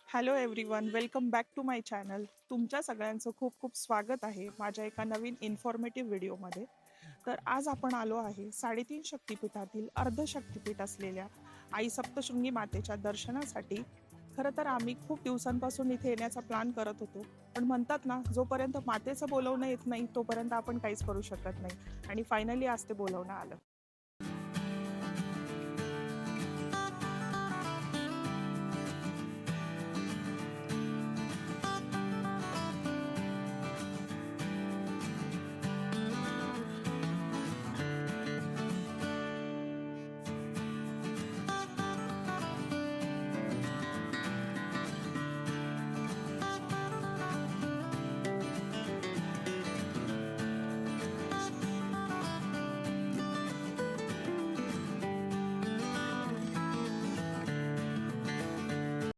Hello everyone, welcome back to my channel. तुमच्या सगळ्यांचं खूप खूप स्वागत आहे माझ्या एका नवीन इन्फॉर्मेटिव्ह व्हिडिओमध्ये. तर आज आपण आलो आहे 3.5 शक्तिपीठातील अर्धशक्तिपीठ असलेल्या आई सप्तशृंगी मातेच्या दर्शनासाठी. खरं तर आम्ही खूप दिवसांपासून इथे येण्याचा प्लॅन करत होतो, पण म्हणतात ना, जोपर्यंत मातेचं बोलवणं येत नाही तोपर्यंत आपण काहीच करू शकत नाही. आणि फायनली आज ते बोलवणं आलं.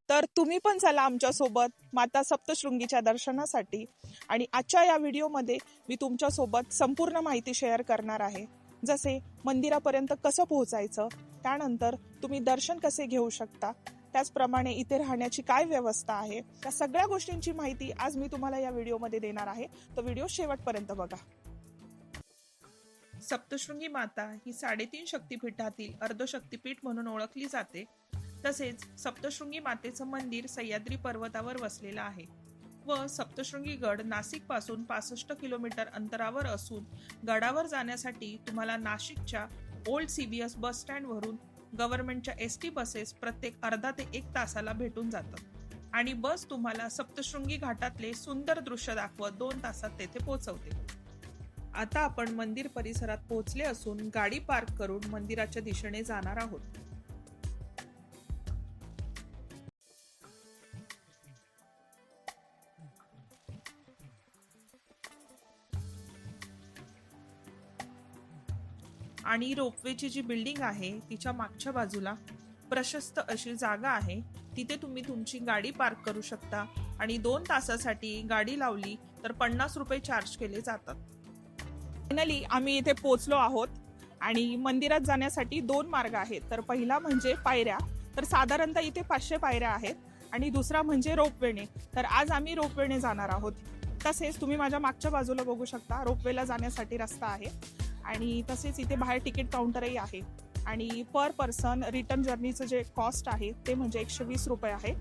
तर तुम्ही पण चला आमच्या सोबत माता सप्तशृंगीच्या दर्शनासाठी. आणि आजच्या या व्हिडिओमध्ये मी तुमच्या सोबत संपूर्ण माहिती शेअर करणार आहे. जसे मंदिरापर्यंत कसं पोहोचायचं, त्यानंतर तुम्ही दर्शन कसे घेऊ शकता, त्याचप्रमाणे इथे राहण्याची काय व्यवस्था आहे, त्या सगळ्या गोष्टींची माहिती आज मी तुम्हाला या व्हिडिओमध्ये देणार आहे. तर व्हिडिओ शेवटपर्यंत बघा. सप्तशृंगी माता ही 3.5 शक्तिपीठातील अर्धशक्तिपीठ म्हणून ओळखली जाते. तसेच सप्तशृंगी मातेचं मंदिर सह्याद्री पर्वतावर वसलेलं आहे व सप्तशृंगी गड नाशिक पासून 65 किलोमीटर अंतरावर असून गडावर जाण्यासाठी तुम्हाला नाशिकच्या ओल्ड CBS बस स्टँड वरून गव्हर्नमेंटच्या ST बसेस प्रत्येक अर्धा ते 1 तासाला भेटून जातात आणि बस तुम्हाला सप्तशृंगी घाटातले सुंदर दृश्य दाखवत 2 तासात तेथे पोहोचवते. आता आपण मंदिर परिसरात पोहोचले असून गाडी पार्क करून मंदिराच्या दिशेने जाणार आहोत. आणि रोपवेची जी बिल्डिंग आहे तिच्या मागच्या बाजूला प्रशस्त अशी जागा आहे, तिथे तुम्ही तुमची गाडी पार्क करू शकता आणि 2 तासासाठी गाडी लावली तर 50 रुपये चार्ज केले जातात. फायनली आम्ही इथे पोहोचलो आहोत आणि मंदिरात जाण्यासाठी 2 मार्ग आहेत. तर पहिला म्हणजे पायऱ्या, तर साधारणतः इथे 500 पायऱ्या आहेत, आणि दुसरा म्हणजे रोपवेने. तर आज आम्ही रोपवेने जाणार आहोत. तसेच तुम्ही माझ्या मागच्या बाजूला बघू शकता रोपवेला जाण्यासाठी रस्ता आहे. आणि तसेच इथे बाहेर तिकीट काउंटरही आहे. आणि पर पर्सन रिटर्न जर्नीचं जे कॉस्ट आहे ते म्हणजे 120 रुपये आहे.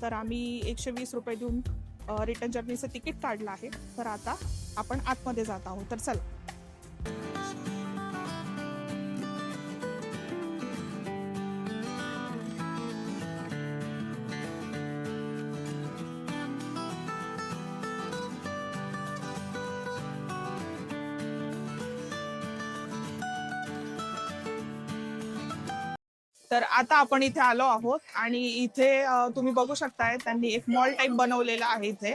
तर आम्ही 120 रुपये देऊन रिटर्न जर्नीचं तिकीट काढलं आहे. तर आता आपण आतमध्ये जात आहोत. तर चला. तर आता आपण इथे आलो आहोत आणि इथे तुम्ही बघू शकताय त्यांनी एक मॉल टाईप बनवलेला आहे इथे.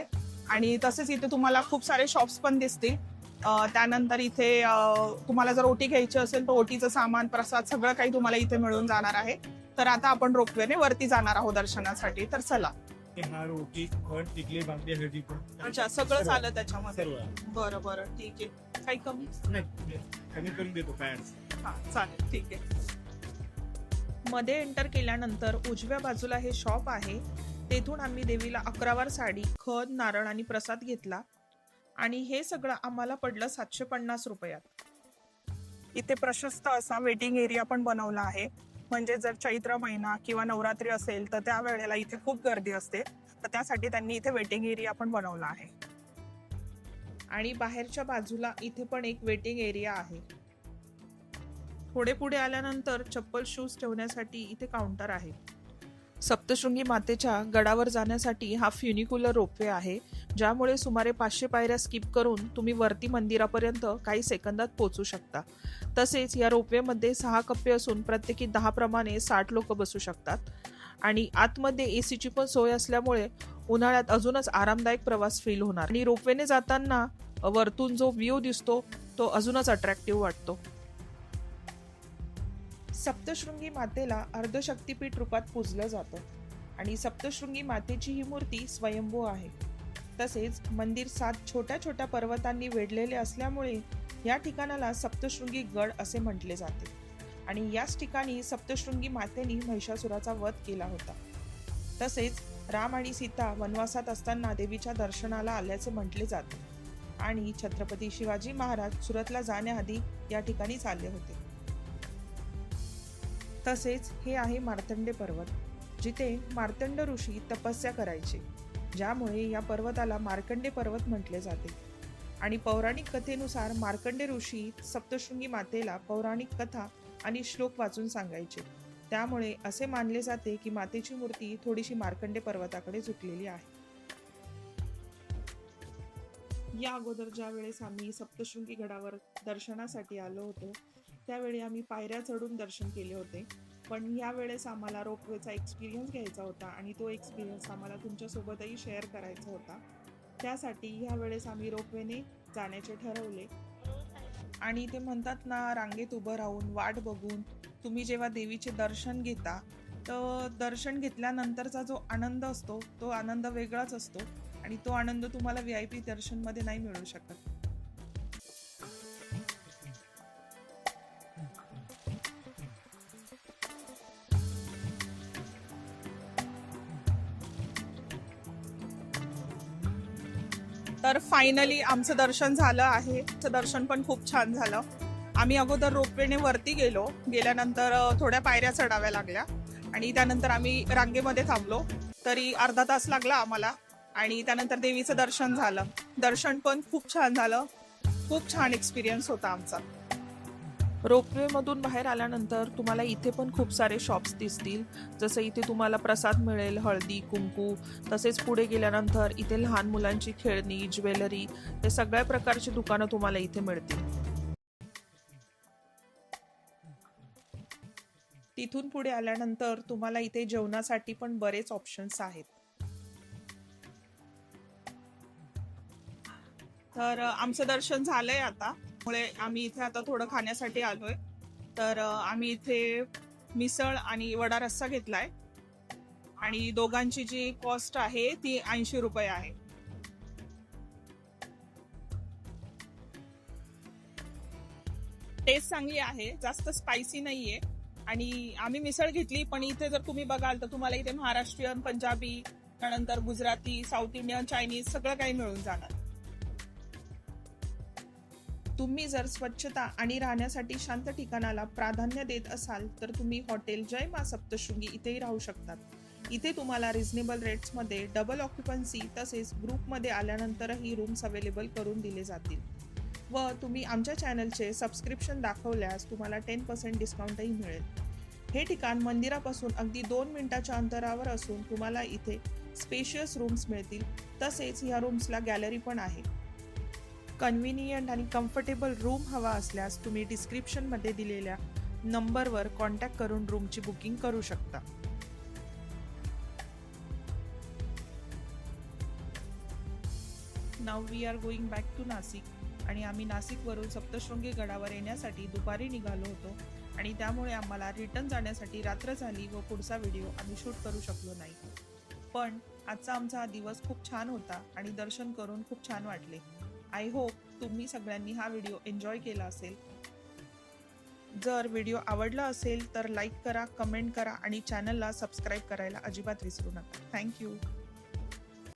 आणि तसेच इथे तुम्हाला खूप सारे शॉप्स पण दिसतील. त्यानंतर इथे तुम्हाला जर ओटी घ्यायची असेल तर ओटीचं सामान, प्रसाद सगळं काही तुम्हाला इथे मिळून जाणार आहे. तर आता आपण रोपवेने वरती जाणार आहोत दर्शनासाठी. तर चला. अच्छा, सगळं चालत त्याच्यामध्ये. बरं बरं, ठीक आहे. काही कमी करून देतो काय. हा, चालेल, ठीक आहे. मध्ये एंटर केल्यानंतर उजव्या बाजूला हे शॉप आहे. तेथून आम्ही देवीला 11 वार साडी, खद, नारळ आणि प्रसाद घेतला आणि हे सगळं आम्हाला पडलं 750 रुपयात. इथे प्रशस्त असा वेटिंग एरिया पण बनवला आहे. म्हणजे जर चैत्र महिना किंवा नवरात्री असेल तर त्या वेळेला इथे खूप गर्दी असते, तर त्यासाठी त्यांनी इथे वेटिंग एरिया पण बनवला आहे. आणि बाहेरच्या बाजूला इथे पण एक वेटिंग एरिया आहे. थोडे पुढे आल्यानंतर चप्पल, शूज ठेवण्यासाठी इथे काउंटर आहे. सप्तशृंगी मातेच्या गडावर जाण्यासाठी हा फ्युनिक्युलर रोपवे आहे, ज्यामुळे सुमारे 500 पायऱ्या स्किप करून तुम्ही वरती मंदिरापर्यंत काही सेकंदात पोहोचू शकता. तसेच या रोपवेमध्ये 6 कप्पे असून प्रत्येकी 10 प्रमाणे 60 लोक बसू शकतात. आणि आतमध्ये ACची पण सोय असल्यामुळे उन्हाळ्यात अजूनच आरामदायक प्रवास फील होणार. आणि रोपवेने जाताना वरतून जो व्ह्यू दिसतो तो अजूनच अट्रॅक्टिव्ह वाटतो. सप्तशृंगी मातेला अर्धशक्तिपीठ रूपात पूजलं जातं आणि सप्तशृंगी मातेची ही मूर्ती स्वयंभू आहे. तसेच मंदिर 7 छोट्या छोट्या पर्वतांनी वेढलेले असल्यामुळे या ठिकाणाला सप्तशृंगी गड असे म्हटले जाते. आणि याच ठिकाणी सप्तशृंगी मातेने महिषासुराचा वध केला होता. तसेच राम आणि सीता वनवासात असताना देवीच्या दर्शनाला आल्याचे म्हटले जाते आणि छत्रपती शिवाजी महाराज सुरतला जाण्याआधी या ठिकाणी चालले होते. तसेच हे आहे मार्तंडे पर्वत, जिथे मार्तंड ऋषी तपस्या करायचे, ज्यामुळे या पर्वताला मार्कंडे पर्वत म्हटले जाते. आणि पौराणिक कथेनुसार मार्कंडे ऋषी सप्तशृंगी मातेला पौराणिक कथा आणि श्लोक वाचून सांगायचे. त्यामुळे असे मानले जाते की मातेची मूर्ती थोडीशी मार्कंडे पर्वताकडे झुकलेली आहे. या अगोदर ज्या वेळेस आम्ही सप्तशृंगी गडावर दर्शनासाठी आलो होतो, त्यावेळी आम्ही पायऱ्या चढून दर्शन केले होते. पण या वेळेस आम्हाला रोपवेचा एक्सपिरियन्स घ्यायचा होता आणि तो एक्सपिरियन्स आम्हाला तुमच्यासोबतही शेअर करायचा होता. त्यासाठी ह्या वेळेस आम्ही रोपवेने जाण्याचे ठरवले. आणि ते म्हणतात ना, रांगेत उभं राहून वाट बघून तुम्ही जेव्हा देवीचे दर्शन घेता, तर दर्शन घेतल्यानंतरचा जो आनंद असतो तो आनंद वेगळाच असतो आणि तो आनंद तुम्हाला VIP दर्शनमध्ये नाही मिळू शकत. तर फायनली आमचं दर्शन झालं आहे. आमचं दर्शन पण खूप छान झालं. आम्ही अगोदर रोपवेने वरती गेल्यानंतर थोड्या पायऱ्या चढाव्या लागल्या आणि त्यानंतर आम्ही रांगेमध्ये थांबलो. तरी अर्धा तास लागला आम्हाला आणि त्यानंतर देवीचं दर्शन झालं. दर्शन पण खूप छान झालं. खूप छान एक्सपिरियन्स होता आमचा. रोपवे मधून बाहेर आल्यानंतर तुम्हाला इथे पण खूप सारे शॉप्स दिसतील. जसं इथे तुम्हाला प्रसाद मिळेल, हळदी कुंकू. तसेच पुढे गेल्यानंतर इथे लहान मुलांची खेळणी, ज्वेलरी, हे सगळ्या प्रकारची दुकानं तुम्हाला इथे मिळतील. तिथून पुढे आल्यानंतर तुम्हाला इथे जेवणासाठी पण बरेच ऑप्शन्स आहेत. तर आमचं दर्शन झालंय आता, त्यामुळे आम्ही इथे आता थोडं खाण्यासाठी आलोय. तर आम्ही इथे मिसळ आणि वडा रस्सा घेतलाय आणि दोघांची जी कॉस्ट आहे ती 80 रुपये आहे. टेस्ट चांगली आहे, जास्त स्पायसी नाहीये. आणि आम्ही मिसळ घेतली, पण इथे जर तुम्ही बघाल तर तुम्हाला इथे महाराष्ट्रीयन, पंजाबी, त्यानंतर गुजराती, साऊथ इंडियन, चायनीज सगळं काही मिळून जाणार. तुम्ही जर स्वच्छता आणि राहण्यासाठी शांत ठिकाणाला प्राधान्य देत असाल तर तुम्ही हॉटेल जय मा सप्तशृंगी इथेही राहू शकतात. इथे तुम्हाला रिझनेबल रेट्समध्ये डबल ऑक्युपन्सी तसेच ग्रुपमध्ये आल्यानंतरही रूम्स अवेलेबल करून दिले जातील. व तुम्ही आमच्या चॅनलचे सबस्क्रिप्शन दाखवल्यास तुम्हाला 10% डिस्काउंटही मिळेल. हे ठिकाण मंदिरापासून अगदी 2 मिनिटाच्या अंतरावर असून तुम्हाला इथे स्पेशियस रूम्स मिळतील. तसेच या रूम्सला गॅलरी पण आहे. कन्व्हिनियंट आणि कम्फर्टेबल रूम हवा असल्यास तुम्ही डिस्क्रिप्शनमध्ये दिलेल्या नंबरवर कॉन्टॅक्ट करून रूमची बुकिंग करू शकता. Now we are going back to Nashik आणि आम्ही नाशिकवरून सप्तशृंगी गडावर येण्यासाठी दुपारी निघालो होतो आणि त्यामुळे आम्हाला रिटर्न जाण्यासाठी रात्र झाली व पुढचा व्हिडिओ आम्ही शूट करू शकलो नाही. पण आजचा आमचा हा दिवस खूप छान होता आणि दर्शन करून खूप छान वाटले. आय होप तुम्ही सगळ्यांनी हा व्हिडिओ एन्जॉय केला असेल. जर व्हिडिओ आवडला असेल तर लाईक करा, कमेंट करा आणि चॅनलला सबस्क्राईब करायला अजिबात विसरू नका. थँक्यू.